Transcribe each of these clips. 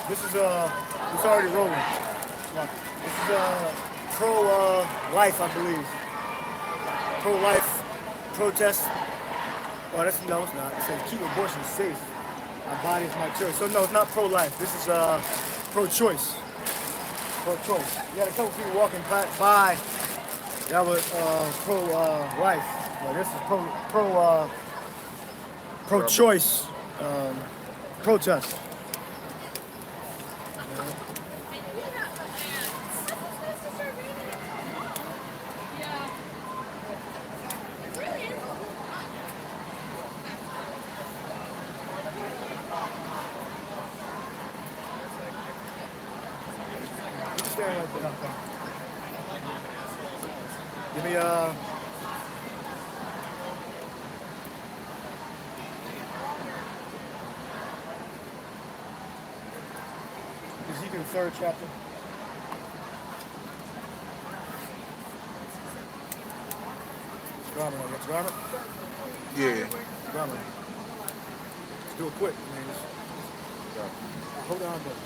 This is it's already rolling. This is pro-life, I believe. Pro-life protest. Oh, that's no, it's not. It says keep abortion safe. My body is my choice. So no, it's not pro-life. This is pro-choice. Pro-choice. You had a couple people walking by that was pro-life. Well, this is pro-choice protest. Give me Ezekiel 3rd chapter. Grammar, that's grammar? Yeah. Grammar. Let's do it quick, man. Hold on, brother.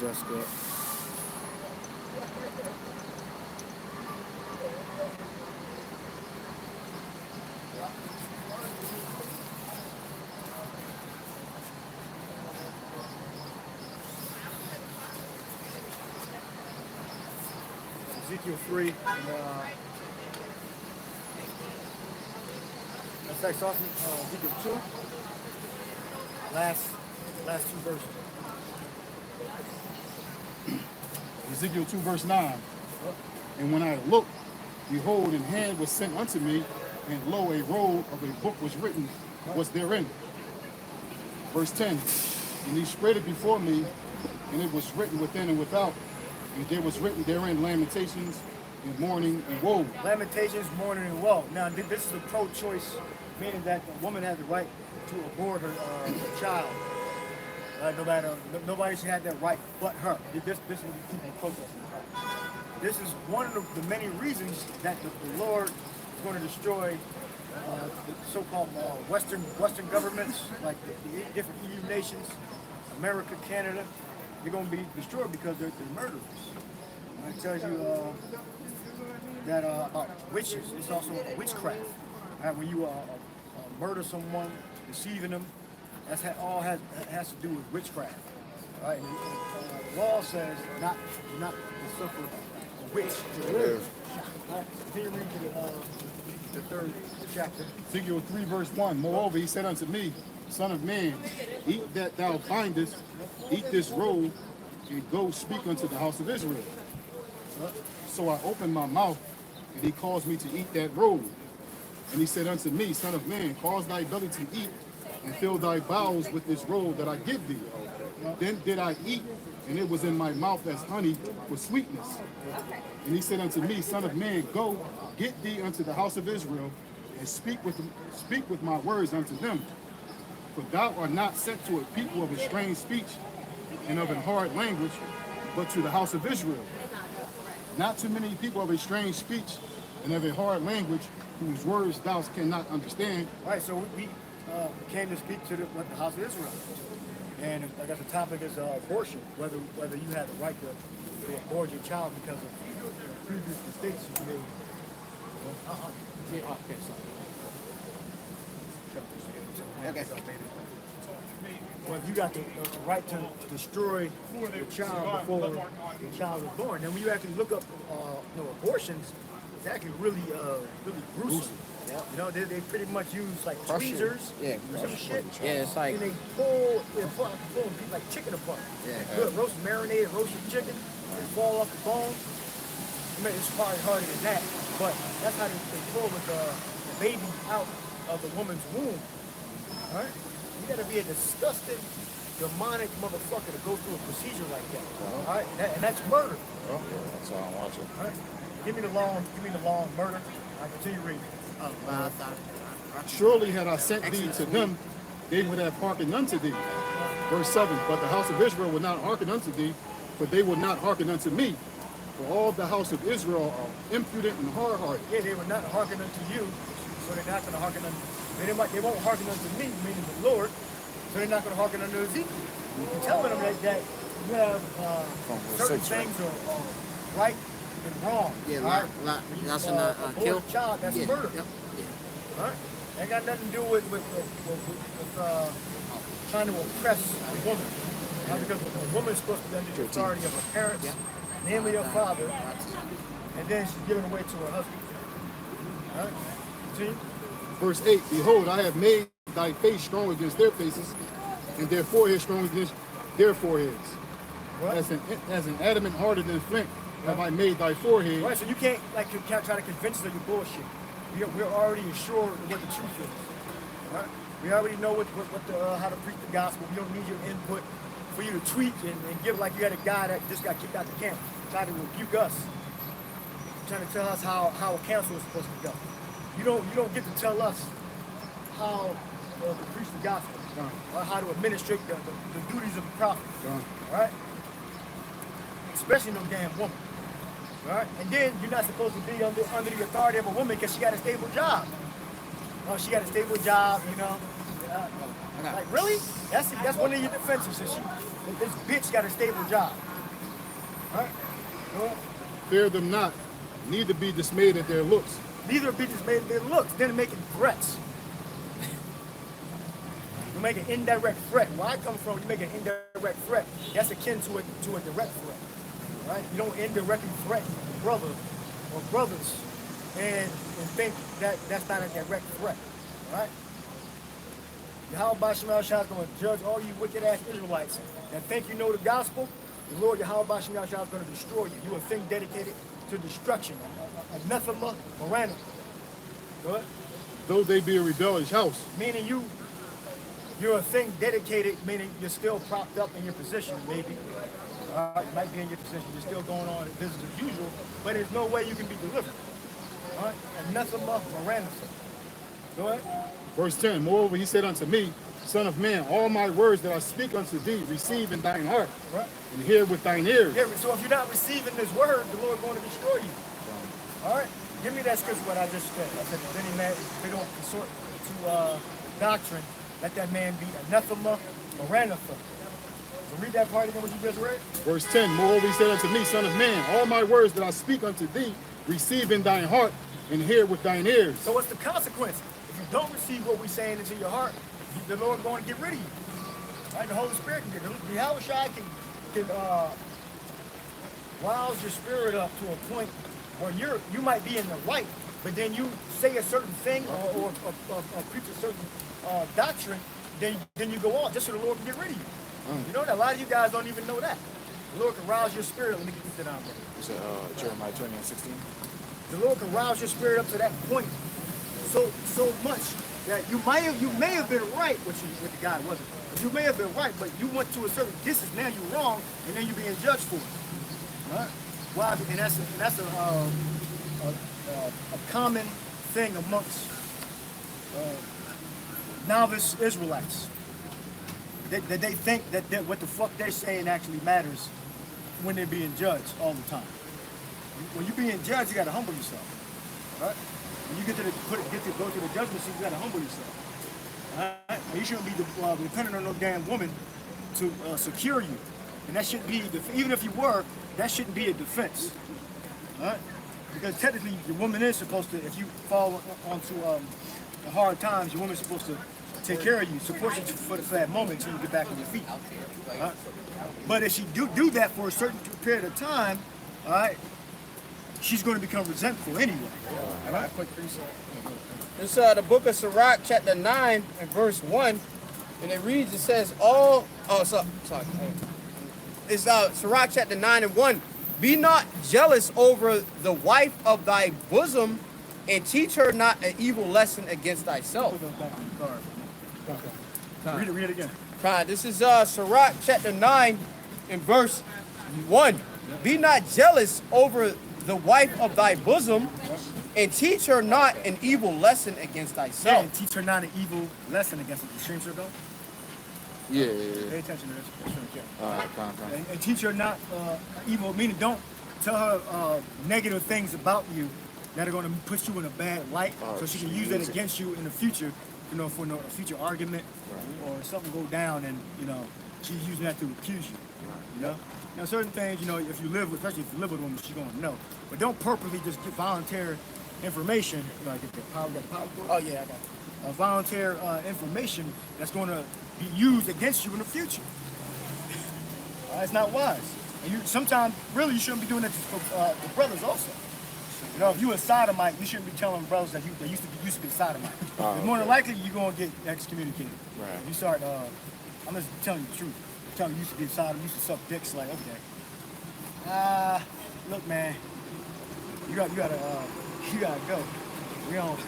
That's good. Ezekiel 3. And, that's like off Ezekiel 2. Last two verses. Ezekiel 2 verse 9. And when I looked, behold, an hand was sent unto me, and lo, a roll of a book was written, was therein. Verse 10. And he spread it before me, and it was written within and without, and there was written therein lamentations and mourning and woe. Lamentations, mourning, and woe. Now, this is a pro-choice, meaning that the woman has the right to abort her child. No matter, nobody should have that right but her. This is what people protesting about. This is one of the many reasons that the Lord is going to destroy the so-called Western governments, like the different EU nations, America, Canada. They're going to be destroyed because they're murderers. And it tells you that about witches, it's also witchcraft. Right? When you murder someone, deceiving them, that's all has to do with witchcraft. Right? And the law says not to suffer a witch to live. Right? Can you read the 3rd chapter? Ezekiel 3 verse 1. Moreover, he said unto me, Son of man, eat that thou bindest, eat this roll, and go speak unto the house of Israel. So I opened my mouth, and he caused me to eat that roll. And he said unto me, Son of man, cause thy belly to eat, and fill thy bowels with this roll that I give thee. Then did I eat, and it was in my mouth as honey for sweetness. And he said unto me, Son of man, go, get thee unto the house of Israel, and speak with my words unto them. For thou art not sent to a people of a strange speech and of a hard language, but to the house of Israel. Not too many people of a strange speech and of a hard language, whose words thou cannot understand. Right, so we came to speak to the house of Israel. And I guess the topic is abortion, whether you have the right to abort your child because of previous mistakes you made. Okay. Well, if you got the right to destroy your child before the child is born, then when you actually look up abortions, it's actually really gruesome. Yeah. You know, they pretty much use like tweezers, some shit. Yeah, it's like, and they pull like chicken apart. Yeah. Good, marinated roasted chicken, they fall off the bone. it's probably harder than that, but that's how they pull the baby out of the woman's womb. All right? You gotta be a disgusting, demonic motherfucker to go through a procedure like that. All right? And that's murder. That's all I'm watching. All right? Give me the long murder. I continue reading. Surely had I sent thee to them, they would have hearkened unto thee. Verse 7, but the house of Israel would not hearken unto thee, for they would not hearken unto me. For all the house of Israel are impudent and hard-hearted. Yeah, they would not hearken unto you, so they're not going to hearken unto they won't hearken unto me, meaning the Lord, so they're not going to hearken unto Ezekiel. You're telling them that you have certain things are right and wrong. Yeah, right? that's kill a child, that's murder. Yep. All right? That got nothing to do with trying to oppress a woman. Because a woman is supposed to be under the authority of her parents, namely her father, and then she's given away to her husband. All right? See? Verse 8, behold, I have made thy face strong against their faces, and their forehead strong against their foreheads. What? As an adamant harder than flint have I made thy forehead. Right, so you can't try to convince us of your bullshit. We're already assured of what the truth is. Right? We already know how to preach the gospel. We don't need your input for you to tweet and give like you had a guy that just got kicked out the camp, trying to rebuke us, trying to tell us how a council is supposed to go. You don't get to tell us how to preach the gospel or how to administrate the duties of the prophet. All right? Especially no damn woman. All right? And then you're not supposed to be under the authority of a woman because she got a stable job. Oh, she got a stable job, you know. Like, really? That's one of your defenses. This bitch got a stable job. All right? Well, Fear them not, neither be dismayed at their looks. neither be dismayed at their looks. Then making threats. You make an indirect threat. Where I come from, you make an indirect threat. That's akin to a direct threat. Right? You don't indirectly threaten a brother or brothers and think that that's not a direct threat. Right? Yahweh Shema Shah is going to judge all you wicked ass Israelites that think you know the gospel. The Lord Yahweh Shema Shah is going to destroy you. You are a thing dedicated to destruction. Anathema Morana. Good? Though they be a rebellious house. Meaning you're a thing dedicated, meaning you're still propped up in your position, maybe. You might be in your position, you're still going on in business as usual, but there's no way you can be delivered. All right? Anathema Morana. Go ahead. Verse 10, moreover, he said unto me, Son of man, all my words that I speak unto thee, receive in thine heart, right, and hear with thine ears. Yeah, so if you're not receiving this word, the Lord is going to destroy you. All right? Give me that scripture what I just said. I said, if any man, if they don't consort to doctrine, let that man be anathema or ranatha. So read that part again, what you just read. Verse 10, moreover, he said unto me, Son of man, all my words that I speak unto thee, receive in thine heart, and hear with thine ears. So what's the consequence? If you don't receive what we're saying into your heart, the Lord is going to get rid of you. Right? The Holy Spirit can get rid of you. Yahweh Shai can rouse your spirit up to a point where you might be in the right, but then you say a certain thing or preach a certain doctrine, then you go on, just so the Lord can get rid of you. You know that? A lot of you guys don't even know that. The Lord can rouse your spirit. Let me get this down, brother. You said Jeremiah 20:16. The Lord can rouse your spirit up to that point so much that you may have been right, which the guy wasn't. You may have been right, but you went to a certain distance. Now you're wrong, and then you're being judged for it. Right? Why? And that's a common thing amongst novice Israelites. That they think that what the fuck they're saying actually matters when they're being judged all the time. When you're being judged, you got to humble yourself. Right? When you get to go to the judgment seat, you got to humble yourself. All right? You shouldn't be dependent on no damn woman to secure you. And that shouldn't be, even if you were, that shouldn't be a defense. All right? Because technically, your woman is supposed to, if you fall onto the hard times, your woman's supposed to take care of you, support you for that moment until you get back on your feet. All right? But if she do that for a certain period of time, all right, she's going to become resentful anyway. All right? It's the book of Sirach, chapter 9 and verse 1, and it reads, it says, It's Sirach chapter 9 and 1. Be not jealous over the wife of thy bosom, and teach her not an evil lesson against thyself. Read it again. This is Sirach chapter 9 and verse 1. Be not jealous over the wife of thy bosom, and teach her not an evil lesson against thyself. And teach her not an evil lesson against the streams of God. Yeah. Pay attention to this. That's really good. All right, fine. And teach her not evil, meaning don't tell her negative things about you that are going to put you in a bad light, so she can use that against you in the future, for a future argument or something go down, and she's using that to accuse you. Now certain things, if you live with, especially if you live with a woman, she's going to know. But don't purposely just give volunteer information. I get the power. Oh yeah, I got it. Volunteer information that's going to be used against you in the future. It's not wise. And sometimes, really, you shouldn't be doing that to brothers also. If you're a sodomite, you shouldn't be telling brothers that you used to be a sodomite. More than likely, you're going to get excommunicated. Right. If you start, I'm just telling you the truth. Telling you used to be a sodomite, used to suck dicks, like, okay. Look, man, you gotta go. We don't,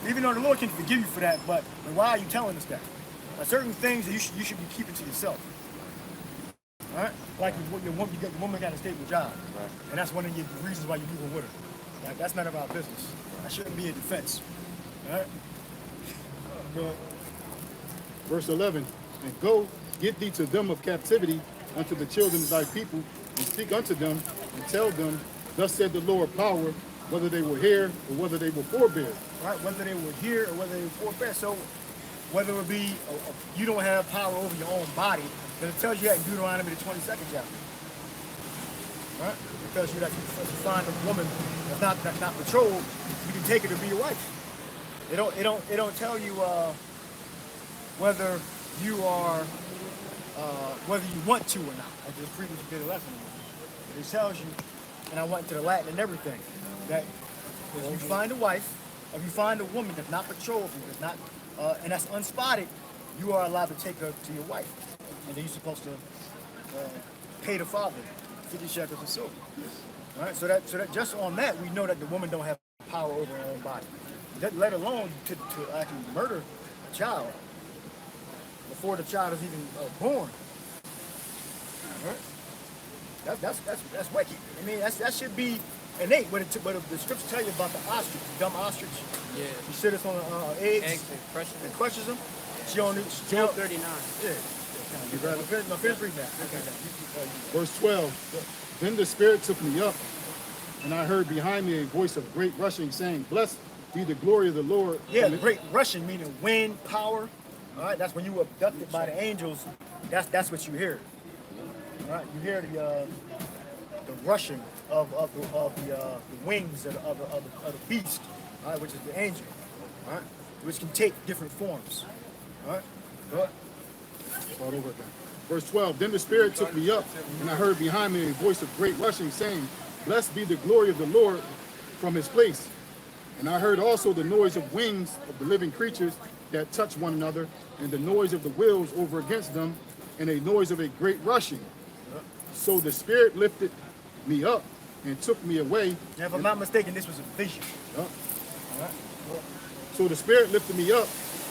even though the Lord can forgive you for that, but why are you telling us that? Certain things that you should be keeping to yourself. All right? Like your woman got a stable job, and that's one of the reasons why you're moving with her. Like, that's none of our business. That shouldn't be a defense. All right? Go ahead. Verse 11, and go, get thee to them of captivity unto the children of thy people, and speak unto them, and tell them, thus said the Lord power, whether they will hear or whether they will forbear. Right? Whether they will hear or whether they will forbear. So, whether it be you don't have power over your own body, because it tells you that in Deuteronomy the 22nd chapter. Right? Because you find a woman that's not betrothed, you can take her to be your wife. It don't tell you whether you are whether you want to or not. I just previously did a lesson on it. It tells you, and I went to the Latin and everything, that if you find a wife, if you find a woman that's not betrothed, that's not and that's unspotted, you are allowed to take her to your wife. And then you're supposed to pay the father 50 shekels of silver. All right, so that just on that, we know that the woman don't have power over her own body. Let alone to actually murder a child before the child is even born. All right? That's wicked. I mean, that should be innate. But the scriptures tell you about the ostrich, the dumb ostrich. Yeah. She sits on eggs and crushes them. She only 39. Yeah. You rather finish reading that. Okay. Verse 12, then the Spirit took me up, and I heard behind me a voice of great rushing, saying, blessed be the glory of the Lord. Yeah, great rushing, meaning wind, power. All right, that's when you were abducted by the angels. That's what you hear. All right, you hear the rushing of the wings of the beast, all right, which is the angel, all right, which can take different forms. All right, go ahead. Start over again. Verse 12, then the Spirit took me up, and I heard behind me a voice of great rushing, saying, blessed be the glory of the Lord from his place. And I heard also the noise of wings of the living creatures that touch one another, and the noise of the wheels over against them, and a noise of a great rushing. So the Spirit lifted me up and took me away. Now, if I'm not mistaken, this was a vision. All right. So the Spirit lifted me up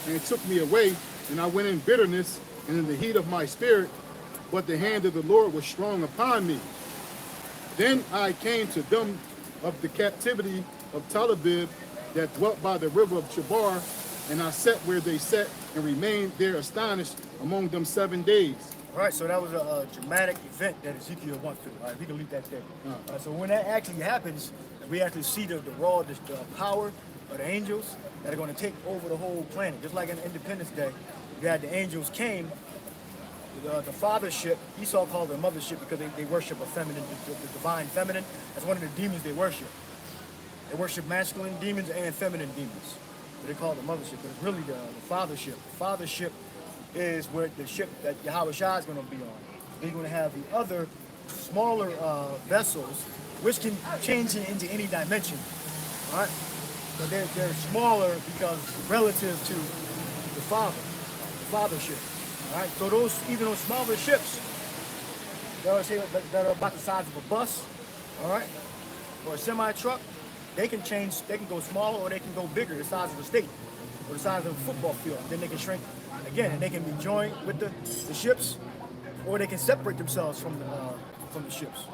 and took me away, and I went in bitterness and in the heat of my spirit, but the hand of the Lord was strong upon me. Then I came to them of the captivity of Talabib that dwelt by the river of Chabar, and I sat where they sat and remained there astonished among them 7 days. All right, so that was a dramatic event that Ezekiel went through. All right, we can leave that there. So when that actually happens, we actually see the power of the angels that are going to take over the whole planet. Just like on Independence Day, you had the angels came, the fathership, Esau called it a mothership because they worship a feminine, the divine feminine. That's one of the demons they worship. They worship masculine demons and feminine demons. So they call it the mothership, but it's really the fathership. The fathership is where the ship that Yahweh Shah is going to be on. They're going to have the other smaller vessels, which can change into any dimension. All right, but they're smaller because relative to the fathership. All right, so even those smaller ships that are about the size of a bus, all right, or a semi-truck, they can go smaller or they can go bigger, the size of a state, or the size of a football field. Then they can shrink again, and they can be joined with the ships, or they can separate themselves from the ships.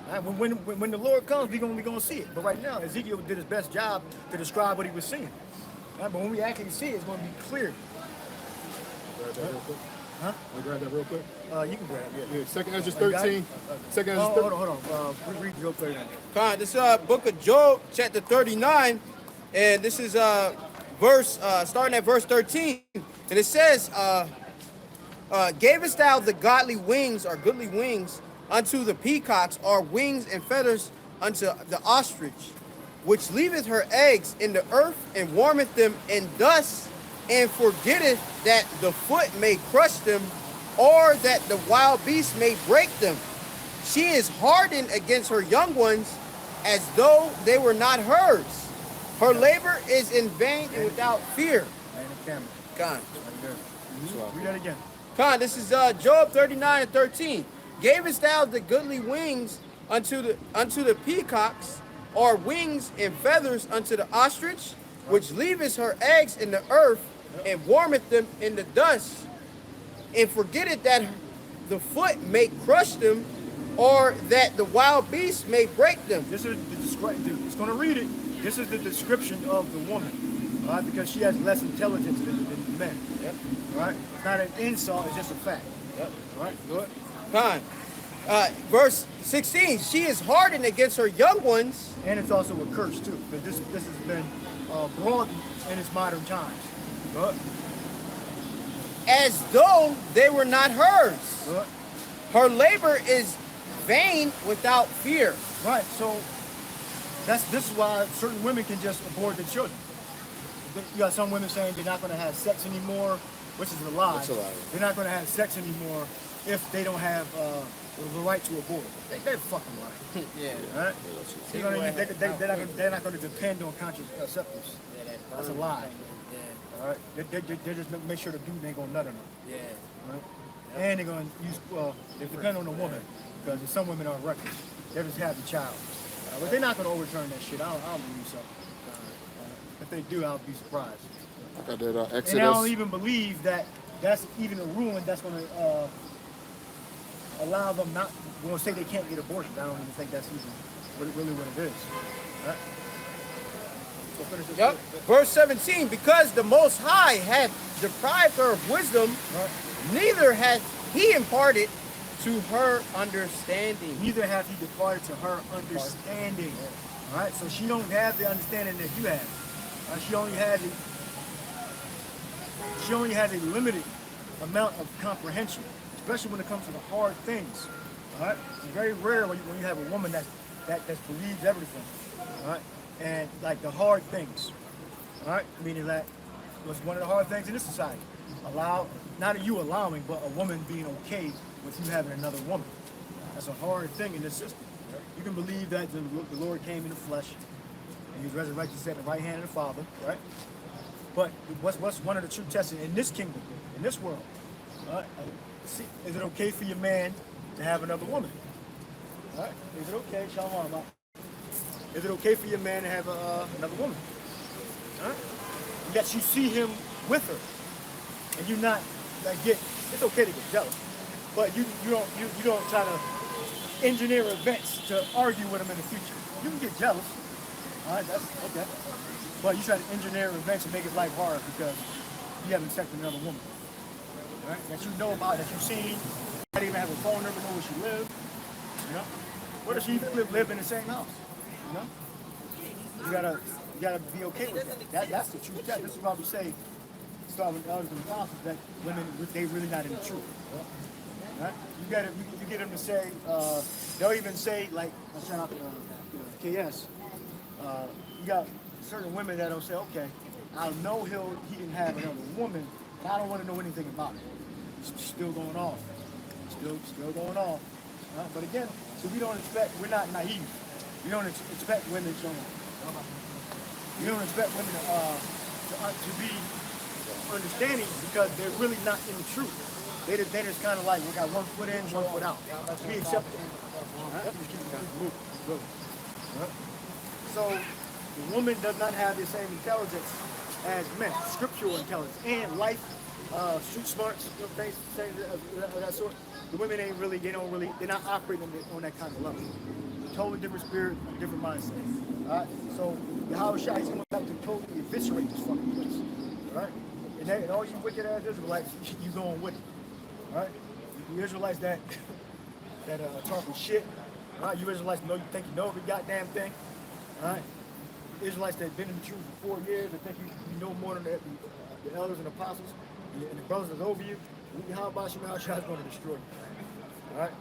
All right? When the Lord comes, we're gonna see it. But right now, Ezekiel did his best job to describe what he was seeing. All right? But when we actually see it, it's gonna be clear. Grab that real quick. Huh? Can I grab that real quick? You can grab it. Yeah, Second Ezra You got it? 13. Second Ezra 13. Hold on. Read Job 39. Con, this is book of Job, chapter 39, and this is starting at verse 13, and it says, "Gavest thou the godly wings or goodly wings unto the peacocks, or wings and feathers unto the ostrich, which leaveth her eggs in the earth and warmeth them in dust, and forgetteth that the foot may crush them, or that the wild beast may break them. She is hardened against her young ones, as though they were not hers. Her labor is in vain and without fear." And the camera. Con. Right there. Read that again. Con, this is Job 39 and 13. "Gavest thou the goodly wings unto the peacocks, or wings and feathers unto the ostrich, which leaveth her eggs in the earth, and warmeth them in the dust, and forgetteth that the foot may crush them, or that the wild beast may break them." This is the description. It's going to read it. This is the description of the woman, all right? Because she has less intelligence than the men. Yep. All right. It's not an insult. It's just a fact. Yep. All right. Go ahead. Con. Verse 16. "She is hardened against her young ones." And it's also a curse too, because this has been broadened in its modern times. Go ahead. "As though they were not hers. Go ahead. Her labor is vain without fear." Right. So this is why certain women can just abort their children. You got some women saying they're not going to have sex anymore, which is a lie. That's a lie. They're not going to have sex anymore if they don't have the right to abort. They're fucking lying. Yeah. All right? They're not going to depend on contraceptives. That's a lie. All right? They just make sure the dude ain't going to nut on them. Yeah. Right? And they're going to use, they depend on the woman, because some women are reckless. They just have the child. But they're not going to overturn that shit. I don't believe so. If they do, I'll be surprised. Got that Exodus. And I don't even believe that that's even a ruling that's going to allow them not, we're going to say they can't get abortions. I don't even think that's even really what it is. Right? So finish this. Yep. Verse 17. "Because the Most High hath deprived her of wisdom, Right? neither hath he imparted to her understanding." Neither have he departed to her understanding. All right, so she don't have the understanding that you have. She only has a limited amount of comprehension, especially when it comes to the hard things. All right, it's very rare when you have a woman that believes everything. All right, and like the hard things. All right, meaning that was one of the hard things in this society. Not you allowing, but a woman being okay with you having another woman. That's a hard thing in this system. You can believe that the Lord came in the flesh, and he was resurrected, set at the right hand of the Father, right? But what's one of the true tests in this kingdom, in this world? Is it okay for your man to have another woman? All right? Is it okay, Shalom? Is it okay for your man to have another woman? All right? That you see him with her, and you not it's okay to get jealous, but you don't try to engineer events to argue with him in the future. You can get jealous, all right? That's okay, but you try to engineer events and make his life hard because you haven't sex with another woman, all right? That you know about, that you've seen. You might even have a phone number, know where she lives. You know, what if she live in the same house? You know, you gotta be okay with that. That's the truth. This is why we say, start with elders and apostles, that women, they really not in the truth. Right? You get them to say, they'll even say, like, I'm shout out to KS, you got certain women that'll say, okay, I know he didn't have another woman, but I don't want to know anything about it. It's still going on. Still going on. But again, so we're not naive. We don't expect women to be understanding because they're really not in the truth. They just kind of like, we got one foot in, one foot out. We accept it. So the woman does not have the same intelligence as men, scriptural intelligence and life, street smarts, things of that sort. The women ain't really, they're not operating on that kind of level. Totally different spirit, different mindset. All right. So Yahweh Shai, he's going to have to totally eviscerate this fucking place. All right. And all you wicked ass Israelites, you going with it. All right. You Israelites that talking shit. All right. You Israelites know you think you know every goddamn thing. All right. Israelites that have been in the truth for 4 years, that think you know more than the elders and apostles and the brothers that's over you. How about Yahweh Shai is going to destroy you. All right.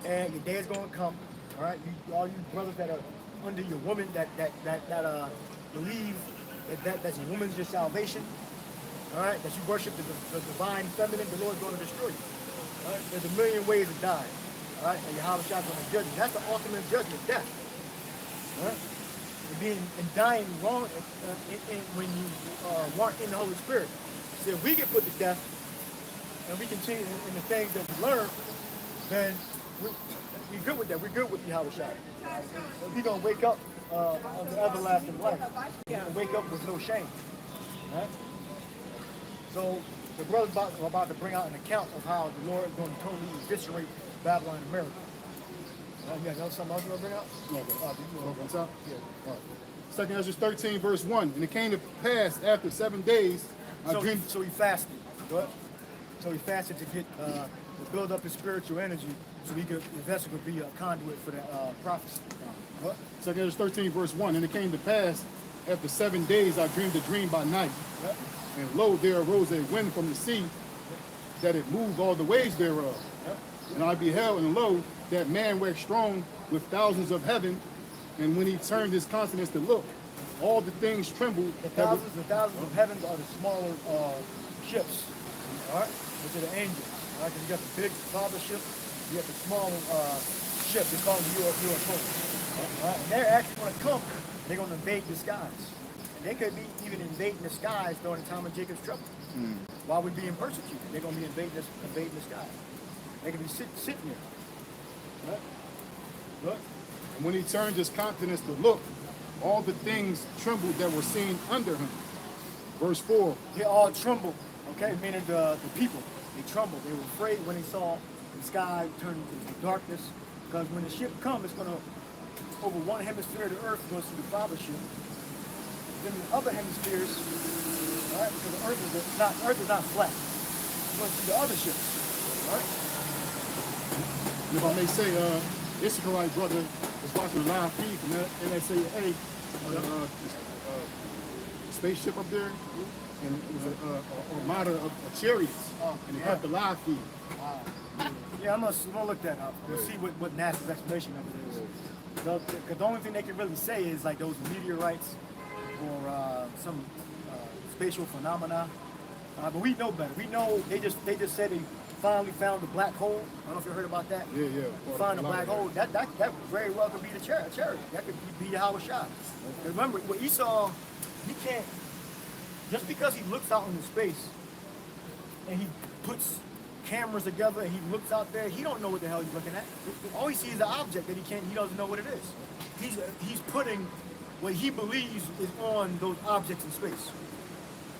And your day is going to come. All right, all you brothers that are under your woman that believe that's your woman's your salvation. All right, that you worship the divine feminine, the Lord's going to destroy you. All right, there's a million ways to die. All right, and Yahweh Shai is going to judge you. That's the ultimate judgment, death. All right, and dying wrong when you weren't in the Holy Spirit. So if we get put to death and we continue in the things that we learn, then we're good with that. We're good with Yahweh Shai. We're going to wake up on the everlasting life. We're going to wake up with no shame. Right? So the brothers are about to bring out an account of how the Lord is going to totally eviscerate Babylon and America. You got something else you want to bring out? What's up? Yeah. All right. 2 Ezra 13, verse 1. And it came to pass after 7 days. So he fasted. What? So he fasted to get to build up his spiritual energy, so the vessel could be a conduit for the prophecy. What? 2 Ezra 13, verse 1. And it came to pass after 7 days I dreamed a dream by night. Yep. And lo, there arose a wind from the sea, that it moved all the waves thereof. Yep. And I beheld, and lo, that man waxed strong with thousands of heaven. And when he turned his countenance to look, all the things trembled. The thousands and thousands of heavens are the smaller ships, all right, which are the angels. All right, 'cause you got the big father ship, you got the smaller ship. They call them UFO. All right, and they're actually going to come. They're going to invade the skies. And they could be even invading the skies during the time of Jacob's trouble. While we're being persecuted, they're going to be invading the skies. They can be sitting there. Right? Look. And when he turned his countenance to look, all the things trembled that were seen under him. Verse 4. They all trembled, okay? Meaning the people, they trembled. They were afraid when they saw the sky turn into darkness. Because when the ship comes, it's going to, over one hemisphere of the earth, you're going to see the father ship. Then the other hemispheres, all right, because the earth is not flat. You're going to see the other ships, all right? And if I may say, Issachar-He brother was watching a live feed from NSAA, spaceship up there, and it was a armada of chariots, and they had the live feed. Yeah, I'm gonna look that up. We'll see what NASA's explanation of it is. Because the only thing they can really say is like those meteorites or some spatial phenomena. But we know better. We know they just said they finally found the black hole. I don't know if you heard about that. Yeah. They found the black hole. That very well could be the chariot. That could be Yahweh Shai. Remember, what Esau, he can't, just because he looks out into space and he puts cameras together and he looks out there, he don't know what the hell he's looking at. All he sees is the object that he doesn't know what it is. He's putting what he believes is on those objects in space.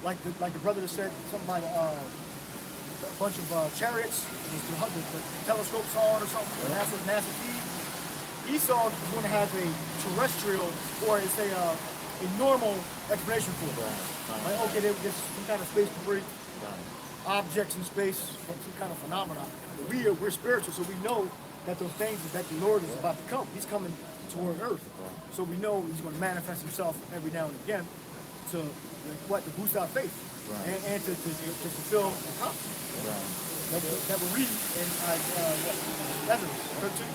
Like the brother that said something like a bunch of chariots, the telescope saw it or something, NASA feed. Esau is going to have a terrestrial, or it's a normal explanation for it. Like, okay, there's some kind of space debris, objects in space, some kind of phenomenon. But we're spiritual, so we know that those things, that the Lord is about to come. He's coming toward earth. So we know he's going to manifest himself every now and again to boost our faith and to fulfill the prophecy that we're reading in Exodus 13.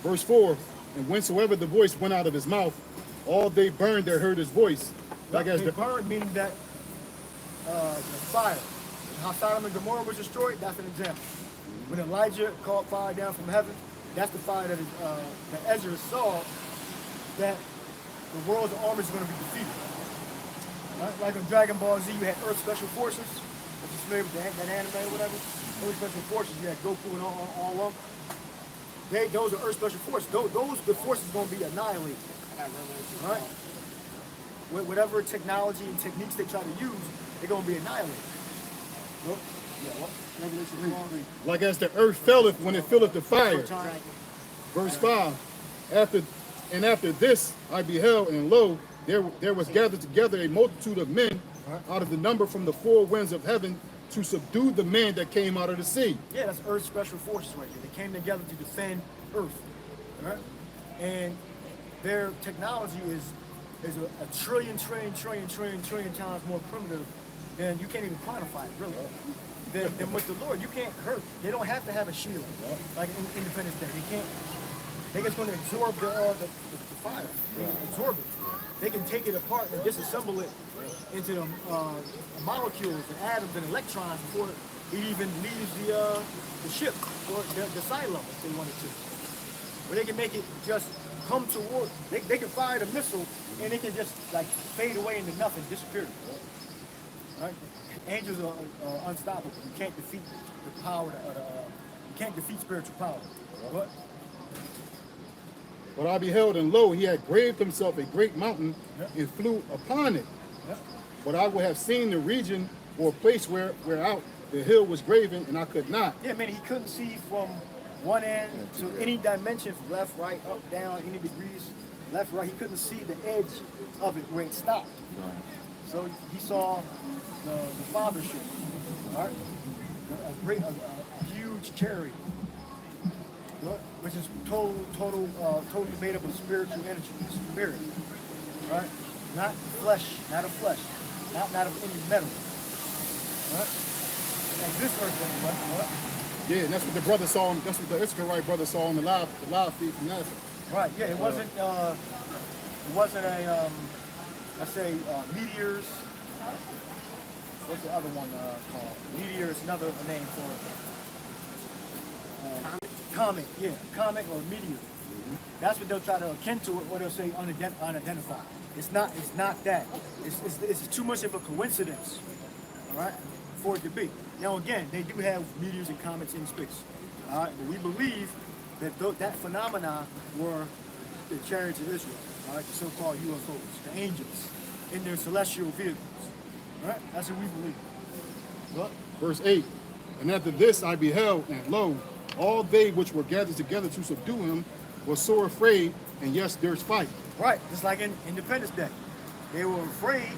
Verse 4. And whensoever the voice went out of his mouth, all they burned that heard his voice. Like as the burned, meaning that the fire. How Sodom and Gomorrah was destroyed, that's an example. When Elijah called fire down from heaven, that's the fire that Ezra saw that the world's armies are going to be defeated. Right? Like in Dragon Ball Z, you had Earth Special Forces, If you're familiar with that anime or whatever, those special forces, you had Goku and all of them. Those are Earth special forces. The forces are going to be annihilated. Right? Whatever technology and techniques they try to use, they're going to be annihilated. Look. Yeah, what? Revelation 3. Like as the earth felleth when it filleth the fire. Verse 5. After this I beheld, and lo, there was gathered together a multitude of men out of the number from the four winds of heaven to subdue the men that came out of the sea. Yeah, that's Earth's special forces right there. They came together to defend Earth. Right? And their technology is a trillion times more primitive than you can't even quantify it, really. Than with the Lord, you can't hurt. They don't have to have a shield like in Independence Day. They can't. They're just going to absorb the fire. They can absorb it. They can take it apart and disassemble it into the molecules and atoms and electrons before it even leaves the ship or the silo if they wanted to. But they can make it just come toward. They can fire the missile and it can just like fade away into nothing, disappear. Right? Angels are unstoppable. You can't defeat the power. You can't defeat spiritual power. But I beheld, and lo, he had graved himself a great mountain and flew upon it. But I would have seen the region or place where out the hill was graven, and I could not. Yeah, man, he couldn't see from one end to any dimension, from left, right, up, down, any degrees, left, right. He couldn't see the edge of it where it stopped. So he saw the father ship, all right? A huge chariot, which is totally made up of spiritual energy, spirit, right? Not flesh, not of flesh, not of any metal, right? Like this earth, right? Yeah, and that's what the brother saw. That's what the Issachar-He brother saw on the live feed from Manasseh. Right. Yeah, it wasn't a let's say meteors. What's the other one called? Meteor is another name for it. Comet, yeah, comet or meteor. That's what they'll try to akin to it, or they'll say unidentified. It's not that. It's too much of a coincidence, all right, for it to be. Now again, they do have meteors and comets in space, all right, but we believe that that phenomena were the chariots of Israel, all right, the so-called UFOs, the angels in their celestial vehicles, all right? That's what we believe. What? Verse 8, and after this I beheld, and lo, all they which were gathered together to subdue him were sore afraid, and yes, there's fight. Right, just like in Independence Day. They were afraid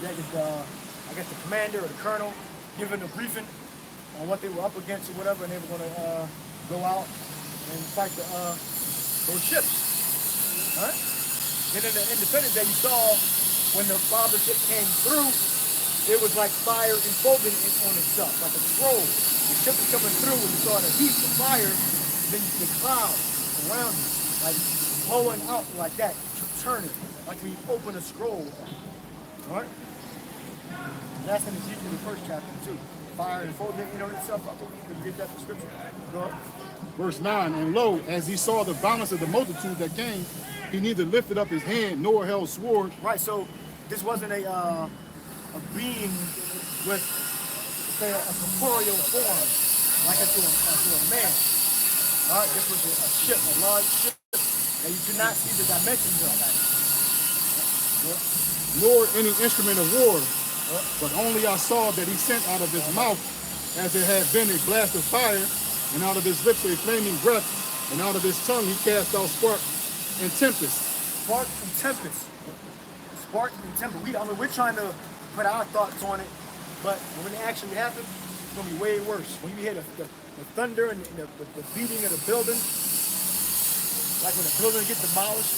that I guess the commander or the colonel given a briefing on what they were up against or whatever, and they were going to go out and fight those ships. All right? Then in the Independence Day, you saw when the father ship came through, it was like fire enfolding it on itself, like a scroll. The ship was coming through, and you saw the heat, the fire, then the clouds around it, like blowing out like that, turning, like when you open a scroll. All right? That's in Ezekiel, the first chapter, too. Fire enfolding it, itself up. You can get that from Scripture. Go ahead. Verse 9, and lo, as he saw the violence of the multitude that came, he neither lifted up his hand nor held sword. Right, so this wasn't a being with, say, a corporeal form, like to a man. All right, this was a ship, a large ship, and you could not see the dimensions of that. Nor any instrument of war, but only I saw that he sent out of his mouth, as it had been a blast of fire, and out of his lips a flaming breath, and out of his tongue he cast out spark and tempest. Spark and tempest. Spark and tempest. We're trying to put our thoughts on it, but when it actually happens, it's going to be way worse. When you hear the thunder and the beating of the building, like when the building gets demolished,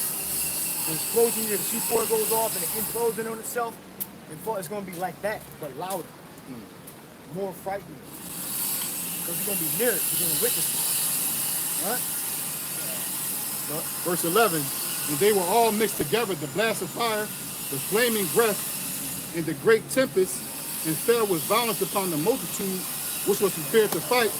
the explosion, the C4 goes off and it implodes in on itself, it's going to be like that, but louder, more frightening. Because you're going to be near it, you're going to witness it. All right? Verse 11, and they were all mixed together, the blast of fire, the flaming breath, and the great tempest, and fell with violence upon the multitude which was prepared to fight,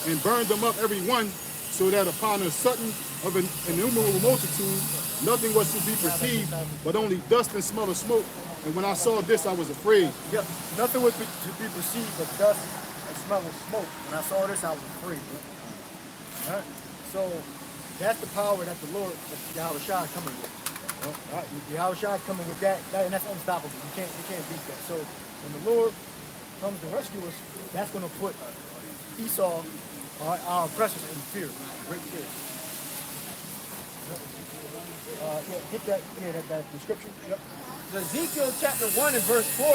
and burned them up every one, so that upon a sudden of an innumerable multitude, nothing was to be perceived, but only dust and smell of smoke, And when I saw this, I was afraid. Yep. Nothing was to be perceived but dust and smell of smoke. When I saw this, I was afraid. All right. So that's the power that the Lord, that Yahweh Shai is coming with. All right. Yahweh Shai is coming with that, and that's unstoppable. You can't beat that. So when the Lord comes to rescue us, that's going to put Esau, our oppressors, in fear, great fear. Get that description. Yep. Ezekiel chapter 1 and verse 4.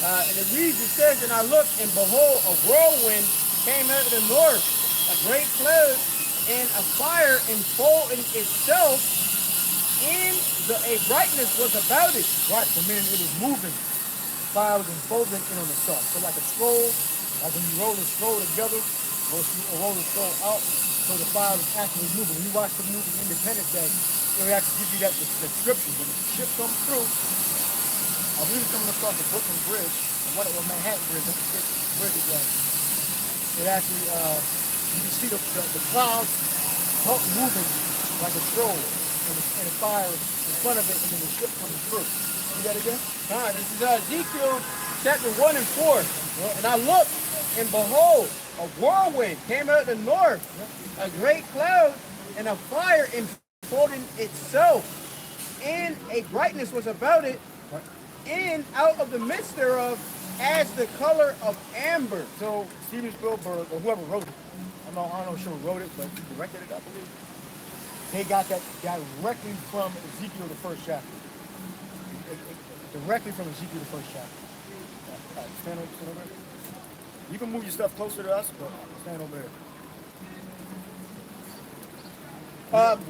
And it reads, it says, and I looked, and behold, a whirlwind came out of the north, a great cloud, and a fire enfolding itself, and a brightness was about it. Right, so meaning it was moving. Fire was enfolding in on itself. So like a scroll, like when you roll a scroll together, or you roll the scroll out, so the fire was actually moving. When you watch the movie Independence Day, it will actually give you that description. When the ship comes through, I believe it's coming across the Brooklyn Bridge, or Manhattan Bridge, that's the bridge it was. It actually, you can see the clouds moving like a scroll, and the fire in front of it, and then the ship coming through. See that again? All right, this is Ezekiel chapter 1 and 4. And I looked, and behold, a whirlwind came out of the north, a great cloud, and a fire enfolding itself, and a brightness was about it, and out of the midst thereof as the color of amber. So Steven Spielberg, or whoever wrote it, I don't know who wrote it, but he directed it, I believe. They got that directly from Ezekiel, the first chapter. Directly from Ezekiel, the first chapter. All right, stand over there. You can move your stuff closer to us, but stand over there.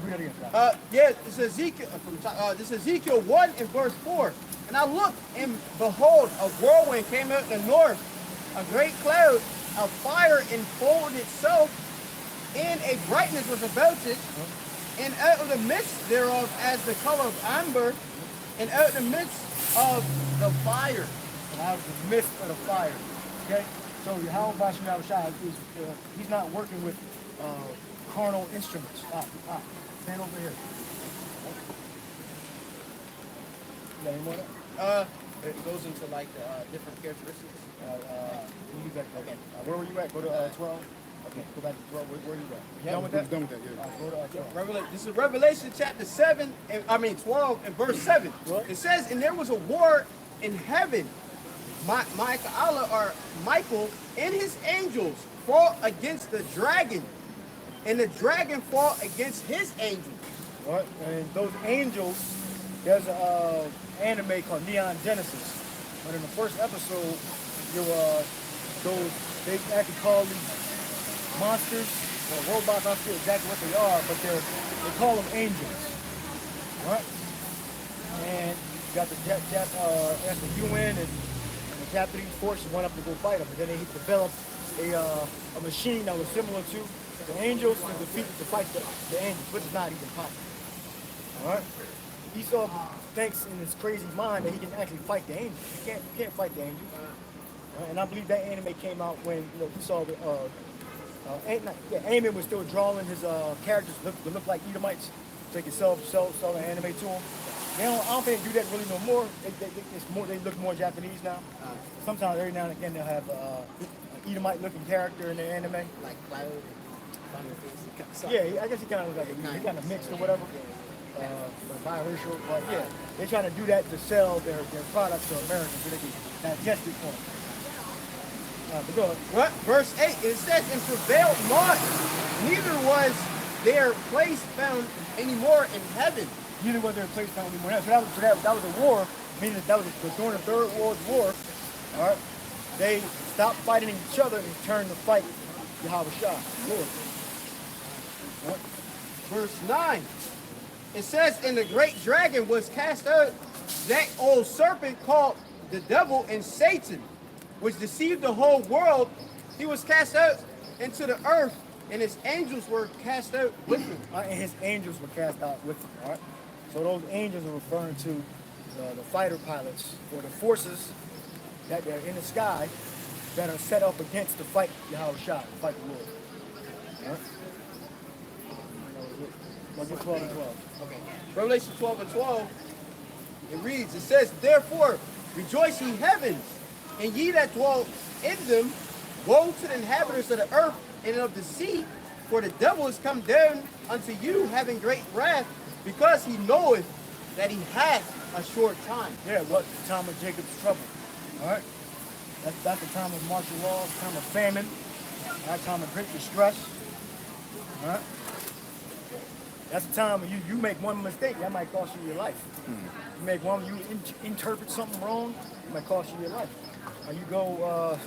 Read it again. Yeah, this is Ezekiel. This is Ezekiel 1 and verse 4. And I looked, and behold, a whirlwind came out in the north, a great cloud, a fire enfolded itself, and a brightness was about it, and out of the midst thereof as the color of amber, and out of the midst of the fire. And out of the midst of the fire. Okay? So Yahweh Bashim Yahushua is he's not working with carnal instruments. Stand over here. You got any more? It goes into like different characteristics. You back. Okay. Where were you at? Go to 12. Okay. Go back to 12. Where are you at? Yeah, Done with that? done with that, yeah. Go to 12. This is Revelation chapter 12 and verse 7. What? It says, and there was a war in heaven. Michael and his angels fought against the dragon, and the dragon fought against his angels. Right? And those angels, there's an anime called Neon Genesis. But in the first episode, they actually call these monsters or robots. I don't know exactly what they are, but they call them angels. Right? And you got the UN and the Japanese forces went up to go fight them, and then they developed a machine that was similar to the angels to fight the angels, which is not even possible. All right? Esau thinks in his crazy mind that he can actually fight the angels. You can't fight the angels. Right? And I believe that anime came out when Esau, Amen was still drawing his characters to look like Edomites, so they could sell the anime to them. I don't think they do that really no more. They look more Japanese now. Sometimes every now and again they'll have an Edomite-looking character in their anime. Like Cloud. Yeah, I guess he kind of looks like he kind of mixed or whatever. Biracial, but yeah, they're trying to do that to sell their products to Americans so they can digest it for them. But go ahead. What? Verse 8, it says, and prevailed not, neither was their place found anymore in heaven. Neither was their place found anymore. So that was a war, meaning that was during the Third World War. All right, they stopped fighting each other and turned to fight Yahweh Shah, Lord. Right. Verse 9, it says, and the great dragon was cast out, that old serpent called the devil and Satan, which deceived the whole world. He was cast out into the earth, and his angels were cast out with him. And his angels were cast out with him. All right. So those angels are referring to the fighter pilots or the forces that are in the sky that are set up against the fight Yahweh Shah, fight the Lord. All right. Let's get 12 and 12. Okay. Revelation 12 and 12, it reads, it says, therefore Rejoice, ye heavens, and ye that dwell in them. Woe to the inhabitants of the earth and of the sea, for the devil is come down unto you, having great wrath, because he knoweth that he hath a short time. Yeah, what the time of Jacob's trouble. All right? That's the time of martial law, time of famine, that time of great distress. All right? That's the time when you make one mistake, that might cost you your life. You make one, you interpret something wrong, it might cost you your life. Or you go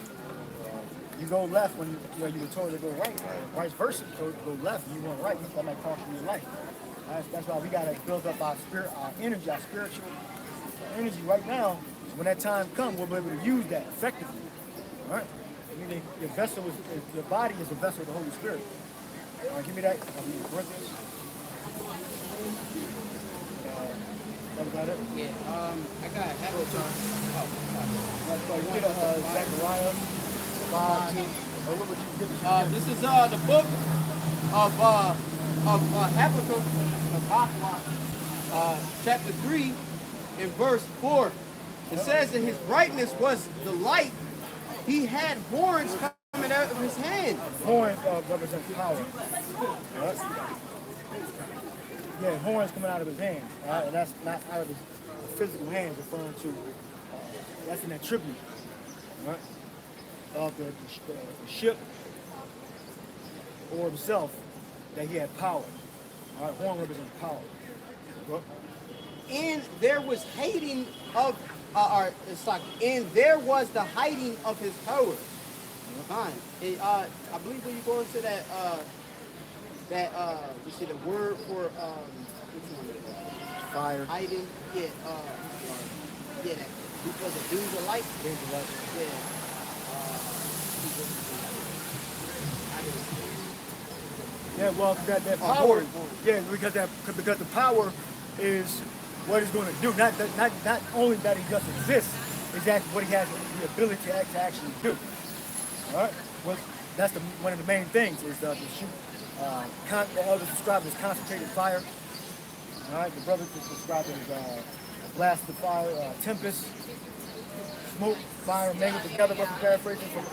left when you were told to go right, vice versa. So go left, you went right, that might cost you your life. That's why we gotta build up our spirit, our energy, our spiritual energy right now. So when that time comes, we'll be able to use that effectively. All right? I mean, your vessel your body is a vessel of the Holy Spirit. All right, give me that. Corinthians. That about it? Yeah, I got it. Zechariah 5:10. This is the book of Habakkuk, chapter 3, in verse 4. It says that his brightness was the light. He had horns coming out of his hand. Horns represent power. Right? Yeah, horns coming out of his hand. Right? And that's not out of his physical hands, referring to that's an attribute, right? Of the ship or himself, that he had power. All right, horn represents power. Right? And there was hating of, and there was the hiding of his power. Fine. I believe when you go into that, you see the word for, which one is it? Fire. Hiding, yeah, that. Because the beams of light. Beams of light. Yeah. Yeah, well, that power. Yeah, because the power is what he's going to do. Not only that he doesn't exist, is that what he has the ability to actually do. All right. Well, that's one of the main things is to shoot. The elders described it as concentrated fire. All right. The brothers described it as a blast of fire, tempest, smoke, fire, mingled together. Brother paraphrasing from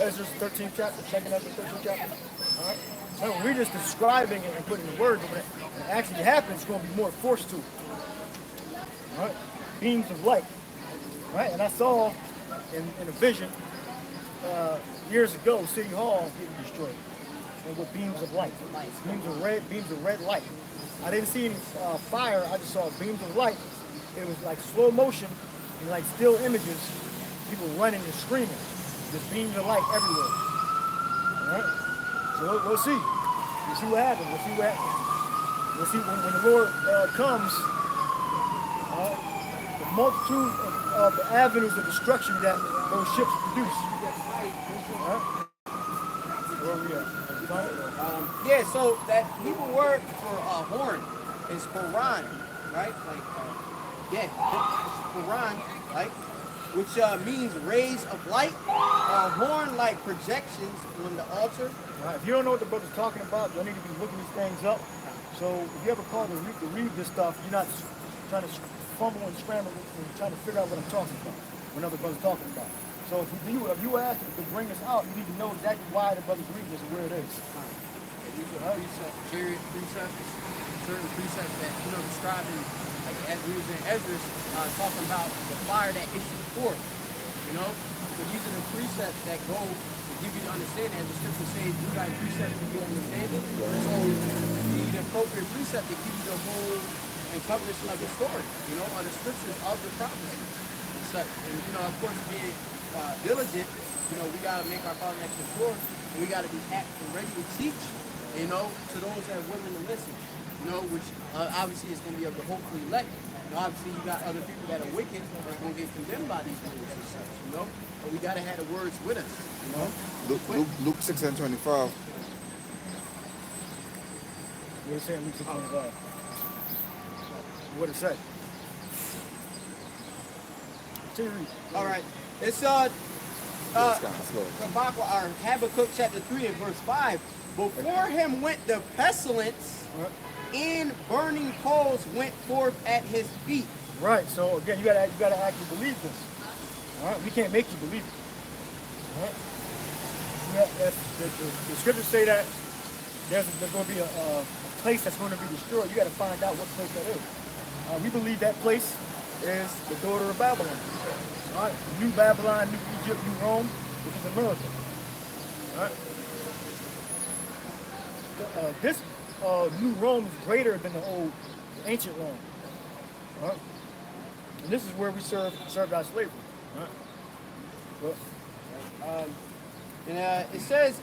Ezra's 13th chapter, second Ezra 13th chapter. All right. So we're just describing it and putting the words, but when it actually happens, it's going to be more force to it. All right. Beams of light. Right. And I saw in a vision years ago, City Hall getting destroyed, and with beams of light, beams of red light. I didn't see any fire. I just saw beams of light. It was like slow motion and like still images, people running and screaming. Just beams of light everywhere. All right. So we'll see. We'll see what happens. We'll see what happens. We'll see when the Lord comes. The multitude of the avenues of destruction that those ships produce. Where we at? Yeah, so that Hebrew word for horn is Quran, right? Like, Quran, right? Which means rays of light. Horn like projections on the altar. Right. If you don't know what the brother's talking about, you need to be looking these things up. So if you ever call to read this stuff, you're not trying to fumble and scramble and trying to figure out what I'm talking about, what other brother's talking about. So if you ask him to bring this out, you need to know exactly why the brother's reading this and where it is. Certain precepts that, describing, like as we was in Ezra's, talking about the fire that issued forth, So these are the precepts that go to give you the understanding, as the scripture says, you got precepts to give you understanding. So you need the appropriate precept to give you the whole encompassing of the story, or the scriptures of the prophecy. And of course, being diligent, we got to make our father next to sure, and we got to be apt and ready to teach, to those that are willing to listen, which obviously is going to be of the hopefully elect. Obviously, you got other people that are wicked that are going to get condemned by these things and such, But we got to have the words with us, Luke 6:25. What is it saying, Luke 6:25? What did it say? All right. It's Habakkuk chapter 3 and verse 5. Before him went the pestilence, and burning coals went forth at his feet. Right. So again, you gotta actually believe this. All right. We can't make you believe it. All right. The scriptures say that there's going to be a place that's going to be destroyed. You got to find out what place that is. We believe that place is the daughter of Babylon. All right. New Babylon, New Egypt, New Rome, which is America. All right. This New Rome is greater than the old ancient Rome. All right. And this is where we served our slavery. All right. Well, it says,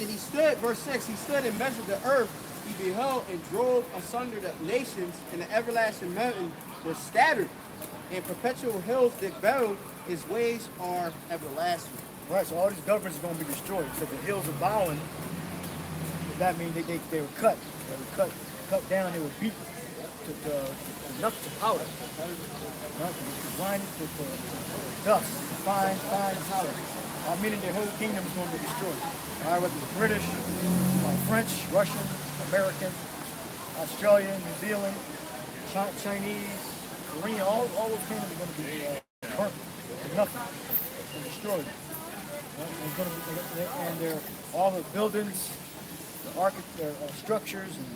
and he stood, verse 6, he stood and measured the earth. He beheld and drove asunder the nations, and the everlasting mountain were scattered, and perpetual hills did bow. His ways are everlasting. Right, so all these governments are going to be destroyed. So the hills are bowing. That means they were cut. They were cut down. They were beat to nothing, to powder. Right? Grinded to dust, fine powder. Meaning their whole kingdom is going to be destroyed. All right, whether it's British, French, Russian, American, Australian, New Zealand, Chinese, Korean, all those kingdoms are going to be burnt to nothing and destroyed. And all the buildings, the structures, and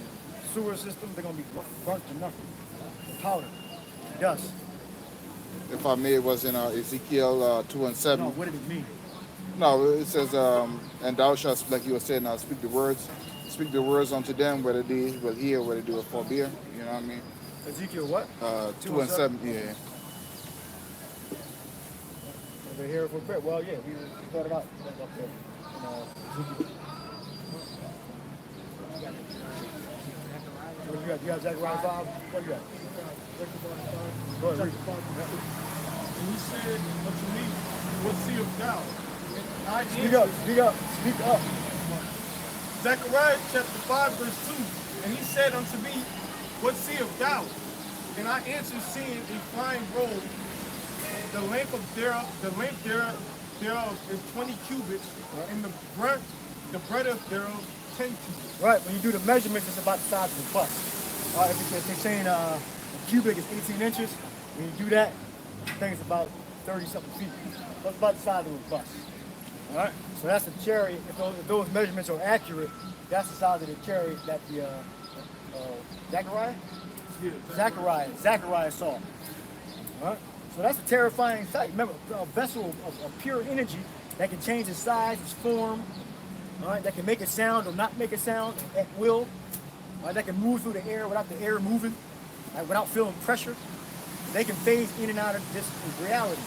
sewer systems, they're going to be burnt to nothing, powder, dust. If I may, it was in Ezekiel 2:7. No, what did it mean? No, it says, and thou shalt, like you were saying, speak the words unto them, whether they will hear, whether they will forbear. You know what I mean? Ezekiel what? 2:7, yeah. They're here for a bit. Well, yeah, we started out up there. Ezekiel. What you got? You got Zechariah 5? What you got? Go ahead, read it. And he said unto me, what seest thou? And I Speak up, speak up, speak up. Zechariah chapter 5, verse 2. And he said unto me, what seest thou? And I answered, seeing a fine robe, the length thereof is 20 cubits, and the breadth thereof 10 cubits. Right, when you do the measurements, it's about the size of a bus. If they're saying a cubic is 18 inches, when you do that, I think it's about 30-something feet. That's about the size of a bus. All right, so that's the chariot. If those measurements are accurate, that's the size of the chariot that the Zechariah saw. All right, so that's a terrifying sight. Remember, a vessel of pure energy that can change its size, its form. All right, that can make a sound or not make a sound at will. All right, that can move through the air without the air moving, right, without feeling pressure. They can phase in and out of this reality.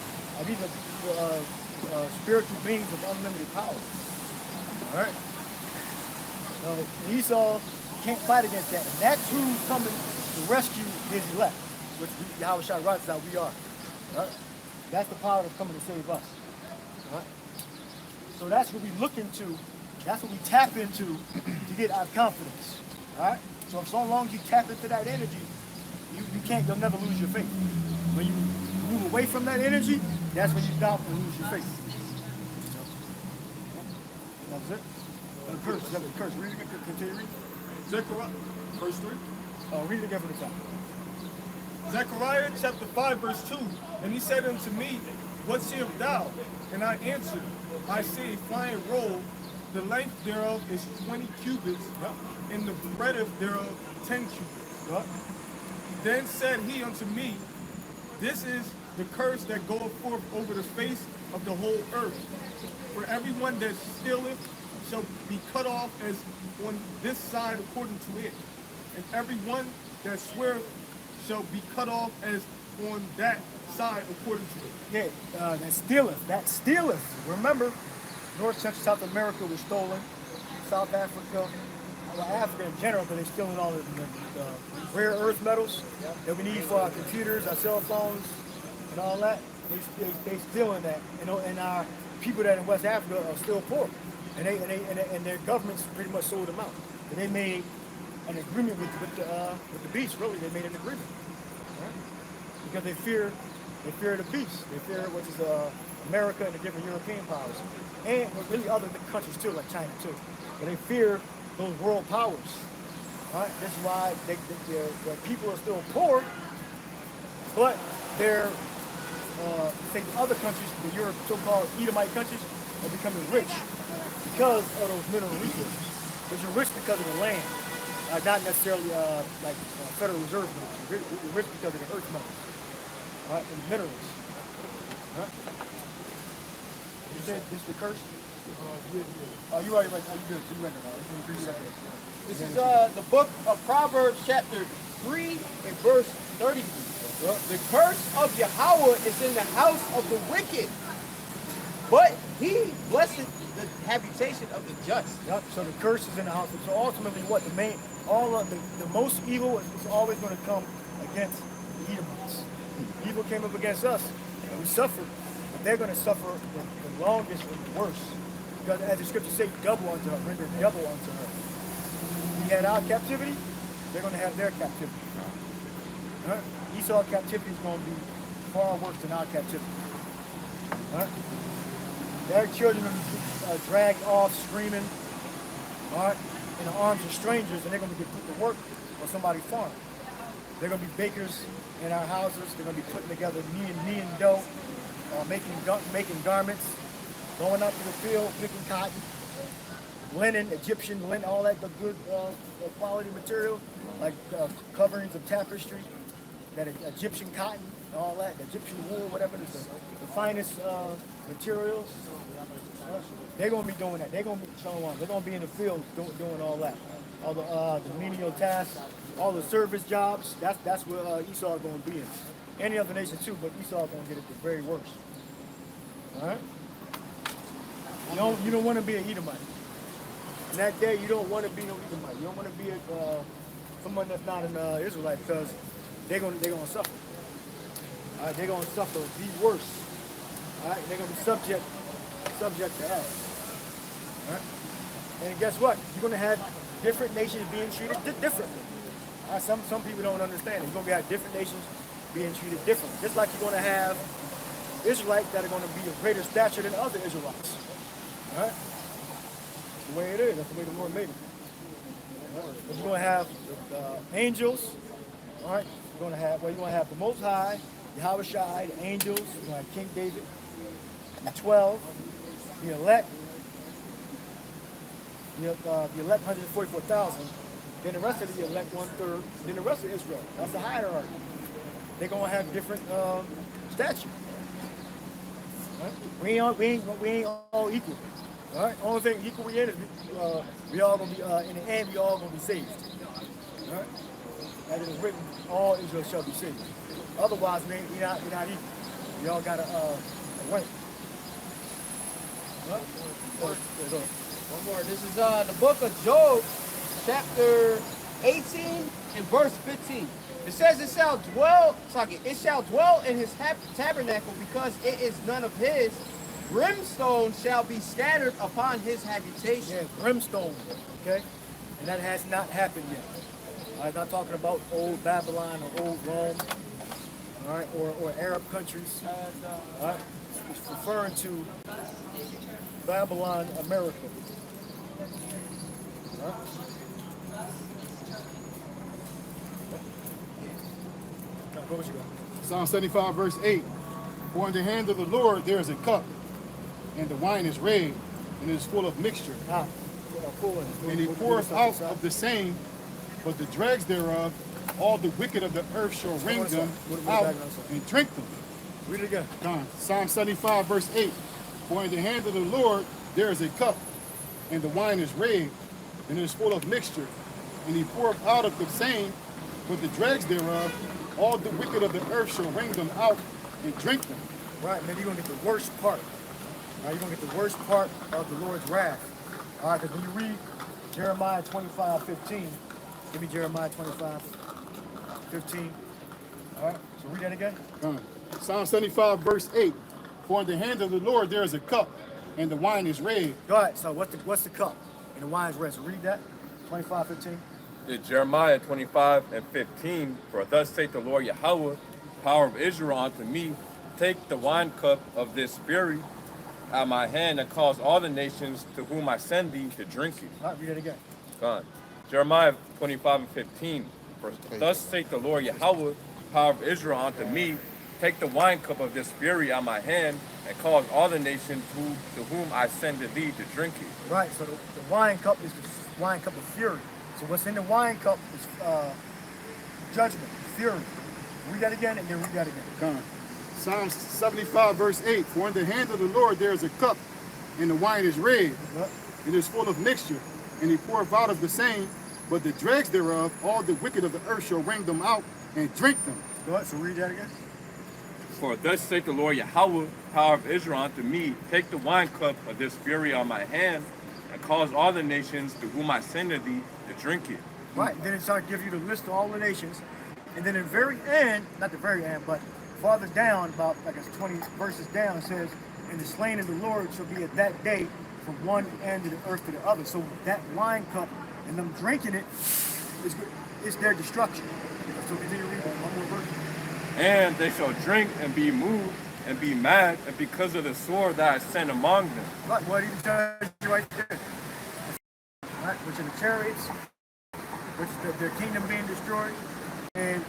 These are spiritual beings with unlimited power. All right. Esau can't fight against that. And that's who's coming to rescue his elect, which Yahushua writes that we are. All right? That's the power that's coming to save us. All right? So that's what we look into. That's what we tap into to get our confidence. All right. So long as you tap into that energy, you'll never lose your faith. When you move away from that energy, that's when you doubt and lose your faith. That's it. The curse. That's the curse. Read it again. Continue reading. Zechariah, verse 3. Read it again from the top. Zechariah chapter 5, verse 2. And he said unto me, what seest thou? And I answered, I see a fine robe, the length thereof is 20 cubits, and the breadth thereof 10 cubits. Then said he unto me, this is the curse that goeth forth over the face of the whole earth. For everyone that stealeth shall be cut off as on this side according to it, and everyone that sweareth shall be cut off as on that side according to it. Yeah, that stealeth. Remember, North Central South America was stolen. South Africa, well, Africa in general, but they're stealing all the rare earth metals that we need for our computers, our cell phones, and all that. They stealing that, and our people that in West Africa are still poor, and their governments pretty much sold them out. And they made an agreement with the beast. Really, they made an agreement, right? Because they fear the beast. They fear what is America and the different European powers, and really other countries too, like China too. But they fear those world powers. Right? This is why the people are still poor, But they're, say, other countries, the Europe, so-called Edomite countries, are becoming rich because of those mineral resources. Because you're rich because of the land, not necessarily like Federal Reserve. You're rich because of the earth metals, right, and the minerals. Right? You said this is the curse? Oh, you already read. Oh, you good. You read it. This is the book of Proverbs, chapter 3 and verse 30. The curse of Yahweh is in the house of the wicked, but he blesseth the habitation of the just. Yep. So the curse is in the house. So ultimately, what all of the most evil is always going to come against the Edomites. Evil came up against us, and we suffered. But they're going to suffer the longest and the worst. Because as the scriptures say, double unto her, render double unto her. We had our captivity, they're going to have their captivity. Right? Esau's captivity is going to be far worse than our captivity. Right? Their children are going to be dragged off screaming, right, in the arms of strangers, and they're going to get put to work on somebody's farm. They're going to be bakers in our houses. They're going to be putting together knee and dough, making garments, going out to the field, picking cotton, linen, Egyptian linen, all that, the good quality material, like coverings of tapestry, that Egyptian cotton, all that, Egyptian wool, whatever, the finest materials. They're going to be doing that. They're going to be showing on. They're going to be in the field doing all that. All the menial tasks, all the service jobs. That's where Esau is going to be in. Any other nation too, but Esau is going to get it the very worst. All right. You don't want to be an Edomite. In that day, you don't want to be no Edomite. You don't want to be someone that's not an Israelite, because they're going to suffer. All right, they're going to suffer the worst. All right, they're going to be subject to us. All right, and guess what? You're going to have different nations being treated differently. All right, some people don't understand it. You're going to have different nations being treated differently. Just like you're going to have Israelites that are going to be of greater stature than other Israelites. All right? That's the way it is. That's the way the Lord made it. Right? But you're going to have angels. All right? You're going to have the Most High, Yahweh Shai, the angels. You're going to have King David, the 12, the elect. The elect 144,000. Then the rest of the elect 1/3. Then the rest of Israel. That's the hierarchy. They're going to have different statutes. Right? We ain't all equal. All right? Only thing equal we in is we all gonna be in the end we all gonna be saved. All right? As it is written, all Israel shall be saved. Otherwise, man, we're not equal. We all gotta win. Right? One more. This is the book of Job, chapter 18 and verse 15. It says it shall dwell in his tabernacle, because it is none of his. Brimstone shall be scattered upon his habitation. Yeah, brimstone, okay? And that has not happened yet. I'm not talking about old Babylon or old Rome, all right, or Arab countries. All right? It's referring to Babylon, America. All right? What you got? Psalm 75, verse 8. For in the hand of the Lord there is a cup, and the wine is red, and it is full of mixture. And he poureth out of the same, but the dregs thereof, all the wicked of the earth shall wring them out and drink them. Read it again. Psalm 75, verse 8. For in the hand of the Lord there is a cup, and the wine is red, and it is full of mixture. And he poureth out of the same, but the dregs thereof, all the wicked of the earth shall wring them out and drink them. Right, and then you're going to get the worst part. All right, you're going to get the worst part of the Lord's wrath. All right, because when you read Jeremiah 25:15, give me Jeremiah 25:15. All right, so read that again. Psalm 75, verse 8. For in the hand of the Lord there is a cup, and the wine is red. Go ahead, so what's the cup? And the wine is red. So read that, 25:15. Jeremiah 25:15. For thus saith the Lord Yahweh, power of Israel, unto me, take the wine cup of this fury out of my hand, and cause all the nations to whom I send thee to drink it. All right, read it again. God. Jeremiah 25:15. For thus saith the Lord Yahweh, power of Israel, unto me, take the wine cup of this fury out my hand, and cause all the nations to whom I send thee to drink it. Right, so the wine cup is the wine cup of fury. So what's in the wine cup is judgment, fury. Read that again and then read that again. Come on. Psalms 75 verse 8. For in the hand of the Lord there is a cup, and the wine is red. It is full of mixture, and he poureth out of the same. But the dregs thereof, all the wicked of the earth shall wring them out and drink them. Go ahead, so read that again. For thus saith the Lord Yahweh, power of Israel, unto me, take the wine cup of this fury on my hand, and cause all the nations to whom I send thee to drink it. Right, then it starts to give you the list of all the nations. And then in the very end, not the very end, but farther down, about like it's 20 verses down, it says, and the slain of the Lord shall be at that day from one end of the earth to the other. So that wine cup and them drinking it is their destruction. So continue reading one more verse. And they shall drink and be moved and be mad, and because of the sword that I sent among them. Right, what he tells you right there. Right, which are the chariots, which is their kingdom being destroyed, and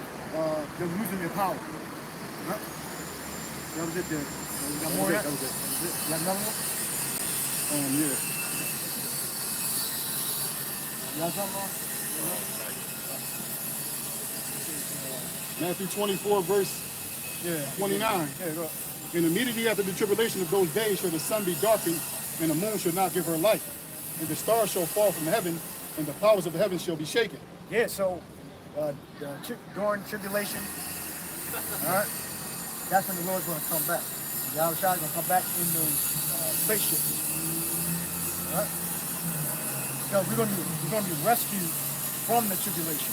they're losing their power. Right? That was it there. You got more of that? That was it. You got another one? Yeah. You got something on? Matthew 24 verse 29. Yeah, go ahead. And immediately after the tribulation of those days shall the sun be darkened, and the moon shall not give her light, and the stars shall fall from heaven, and the powers of the heavens shall be shaken. Yeah, so during tribulation, all right, that's when the Lord's going to come back. Yahushua is going to come back in those spaceships. All right? So we're going to be rescued from the tribulation.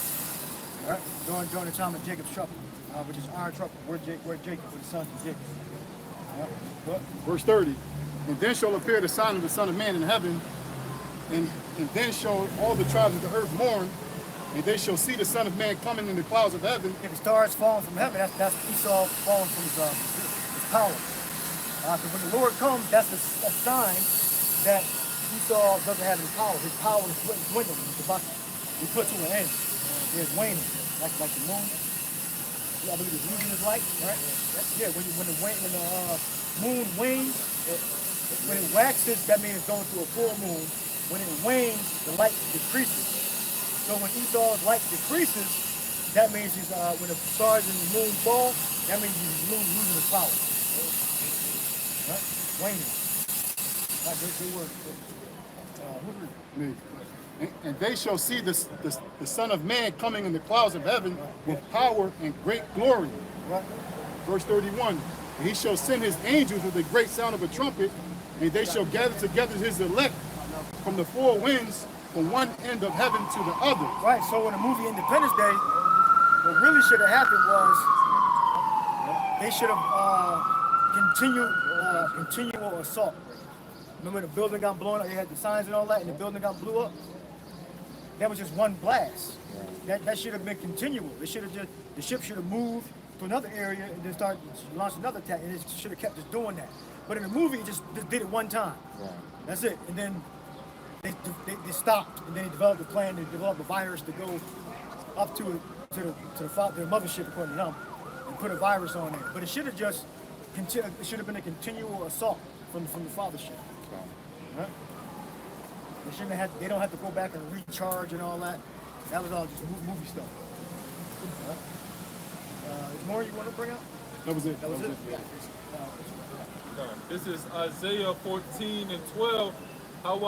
All right? During the time of Jacob's trouble, which is our trouble. We're Jacob, we're the sons of Jacob. All right? What? Verse 30. And then shall appear the sign of the Son of Man in heaven, and then shall all the tribes of the earth mourn, and they shall see the Son of Man coming in the clouds of heaven. If the stars falling from heaven, that's Esau falling from his power. Because when the Lord comes, that's a sign that Esau doesn't have any power. His power is dwindling. He put to an end. It's waning, like the moon. I believe it's losing its light, right? Yeah, when the moon wanes, when it waxes, that means it's going through a full moon. When it wanes, the light decreases. So when Esau's light decreases, that means he's when the stars and the moon fall, that means he's losing his power. Right? Waning. Like they were. And they shall see the Son of Man coming in the clouds of heaven with power and great glory. Right. Verse 31. And he shall send his angels with a great sound of a trumpet, and they shall gather together his elect from the four winds, from one end of heaven to the other. Right, so in the movie Independence Day, what really should have happened was they should have continual assault. Remember the building got blown up, they had the signs and all that, and the building got blew up? That was just one blast. That should have been continual. They should have just, the ship should have moved to another area and then start launch another attack, and it should have kept just doing that. But in the movie, it just did it one time. Right. That's it. And then they stopped, and then they developed a plan to develop a virus to go up to the mothership, according to them, and put a virus on there. But it should have just it should have been a continual assault from the fathership. Right? They shouldn't have. They don't have to go back and recharge and all that. That was all just movie stuff. Right? Is more you want to bring up? That was it. That was it. This is Isaiah 14 and 12. How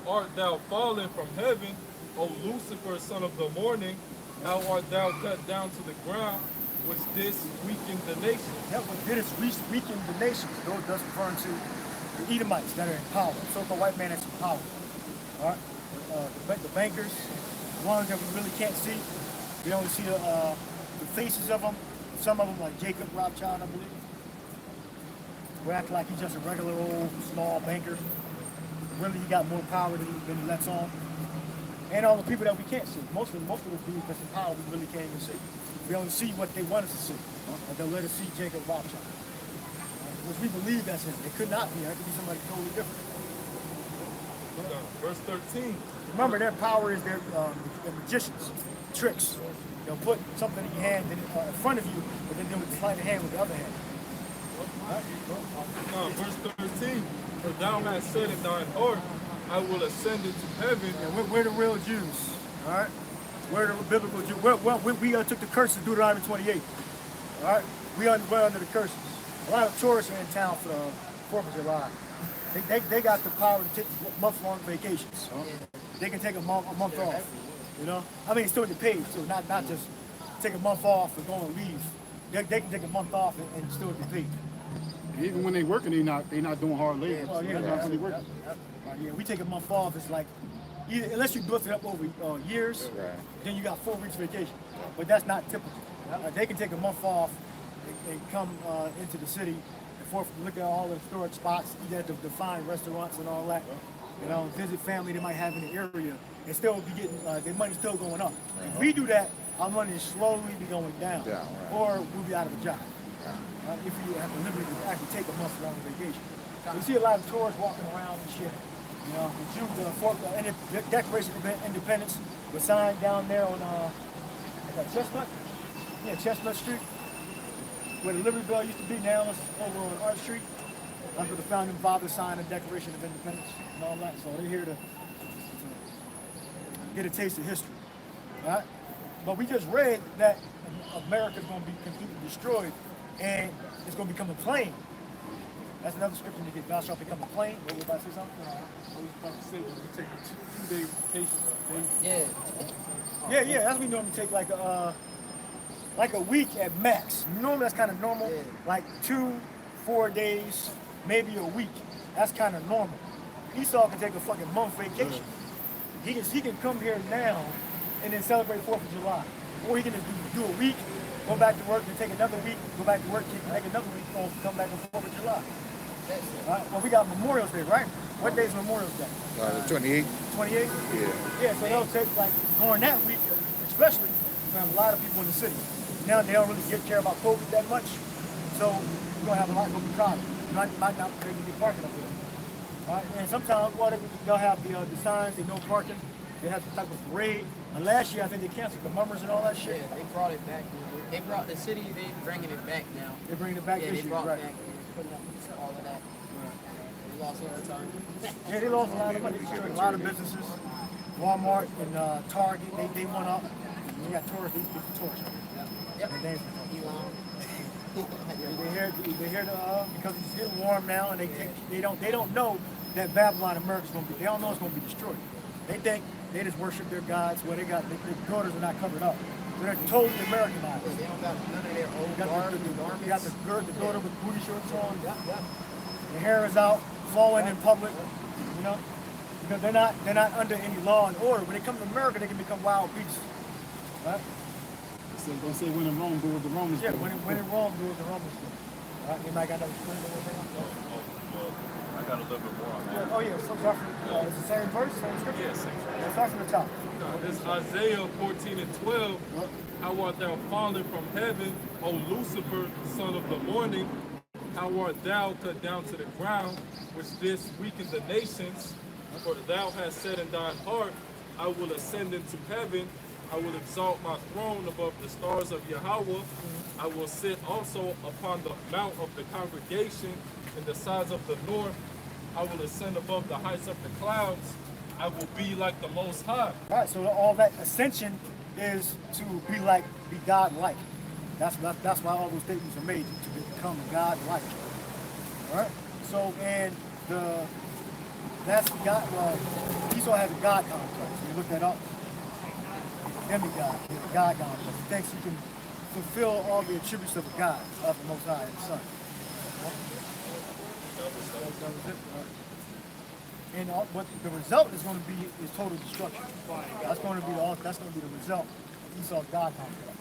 art thou fallen from heaven, O Lucifer, son of the morning? How art thou cut down to the ground, which didst weaken the nation? Yeah, what did is weaken the nations. Those that's referring to the Edomites that are in power. So-called white man that's in power. All right? The bankers, the ones that we really can't see. We only see the faces of them. Some of them, like Jacob Rothschild, I believe. We act like he's just a regular old small banker. Really, he got more power than he lets on. And all the people that we can't see. Most of the people that's in power we really can't even see. We only see what they want us to see. And they'll let us see Jacob Rothschild. Which we believe that's him. It could not be. It could be somebody totally different. Verse 13. Remember, their power is their magicians, tricks. They'll put something in your hand in front of you, but then they'll slide the hand with the other hand. Verse 13, for thou hast said in thine heart, I will ascend into heaven. Yeah, we're the real Jews, all right? We're the biblical Jews. We took the curses of Deuteronomy 28, all right? We're under the curses. A lot of tourists are in town for the 4th of July. They got the power to take month-long vacations. They can take a month off, you know? I mean, still get paid, too, not just take a month off and go and leave. They can take a month off and still get paid. Even when they working, they not doing hard labor. Well, yeah, They're not really working. Yeah, we take a month off. It's like, unless you built it up over years, then you got 4 weeks vacation. But that's not typical. They can take a month off and come into the city and look at all the historic spots, eat at the fine restaurants and all that. You know, visit family they might have in the area, and still be getting their money's still going up. If we do that, our money is slowly be going down, or we'll be out of a job. If you have the liberty to actually take a month-long vacation. You see a lot of tourists walking around and shit. You know, the Declaration of Independence was signed down there on Chestnut? Yeah, Chestnut Street. Where the Liberty Bell used to be, now it's over on Art Street. That's where the founding fathers signed the Declaration of Independence and all that. So they're here to get a taste of history. All right? But we just read that America's going to be completely destroyed and it's going to become a plain. That's another scripture to get. Thou shalt become a plain. What was about to say something? I was about to say, we take a 2-day vacation. Yeah. That's what we normally take like a week at max. Normally that's kind of normal. Yeah. Like 2-4 days, maybe a week. That's kind of normal. Esau can take a fucking month vacation. He can come here now and then celebrate 4th of July. Or he can just do a week, go back to work, and take another week, go back to work, take another week, come back on 4th of July. Well, we got Memorial Day, right? What day is Memorial Day? The 28th. 28th? Yeah, so they'll take, like, during that week, especially, we have a lot of people in the city. Now they don't really care about COVID that much, so we're going to have a lot of people crowded. Might not be able to get parking up there. And sometimes, they'll have the signs, they no parking. They have some type of parade. And last year, I think they canceled the mummers and all that shit. Yeah, they brought it back. They brought the city, they're bringing it back now. They're bringing it back this year, they brought right? it back. They're putting up all of that. They lost all the time. Yeah, they lost a lot of money. A lot of businesses. Walmart and Target, they went up. You got tourists, they get the tourists. Yep. They're here because it's getting warm now, and they don't know that Babylon America's going to be. They don't know it's going to be destroyed. They think they just worship their gods. Where they got their daughters are not covered up. They're totally Americanized. They don't got none of their old garments. You got the daughter with booty shorts on. The hair is out, flowing in public. You know, because they're not under any law and order. When they come to America, they can become wild beasts. Right? So they say when in Rome, do what the Romans do. Yeah, when in Rome, do what the Romans do. Anybody got another scripture? I got a little bit more on that. Oh yeah, so it's the same verse, same scripture? Yeah, same scripture. Let's start from the top. It's Isaiah 14:12. How art thou fallen from heaven, O Lucifer, son of the morning? How art thou cut down to the ground, which didst weaken the nations? For thou hast said in thine heart, I will ascend into heaven. I will exalt my throne above the stars of Yahweh. I will sit also upon the mount of the congregation in the sides of the north. I will ascend above the heights of the clouds. I will be like the Most High. All right, so all that ascension is to be God-like. That's why all those statements are made, to become God-like. All right. So that's God. Well, Esau has a God complex. You look that up. Demigod, God complex. He thinks he can fulfill all the attributes of a God, of the Most High and the Son. And what the result is going to be is total destruction. That's going to be the result of Esau's God complex.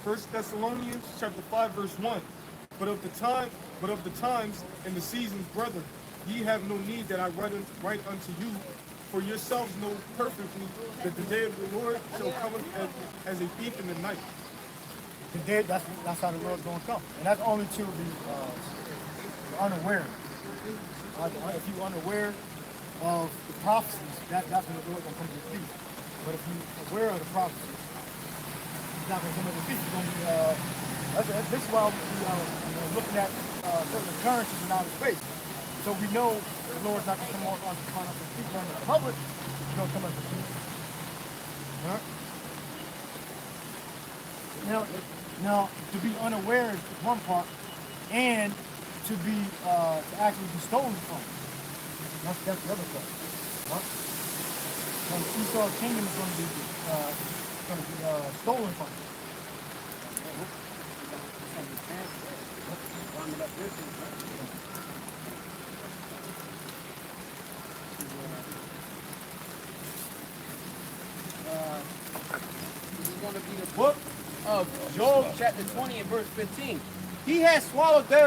1 Thessalonians chapter 5, verse 1. But of the times and the seasons, brethren, ye have no need that I write unto you, for yourselves know perfectly that the day of the Lord shall come as a thief in the night. The day, that's how the Lord's going to come. And that's only to the unaware. If you're unaware of the prophecies, that's when the Lord going to come to the thief. But if you're aware of the prophecy, it's not going to come in defeat. It's going to be, this is why we're looking at certain occurrences in outer space. So we know the Lord's not going to come on us and speak on the public. He's going to come as a people. All right? Now, to be unaware is one part, and to be to actually be stolen from. That's the other part. Huh? And Esau's kingdom is going to be stolen from. This is going to be the book of Job, chapter 20 and verse 15. He has swallowed their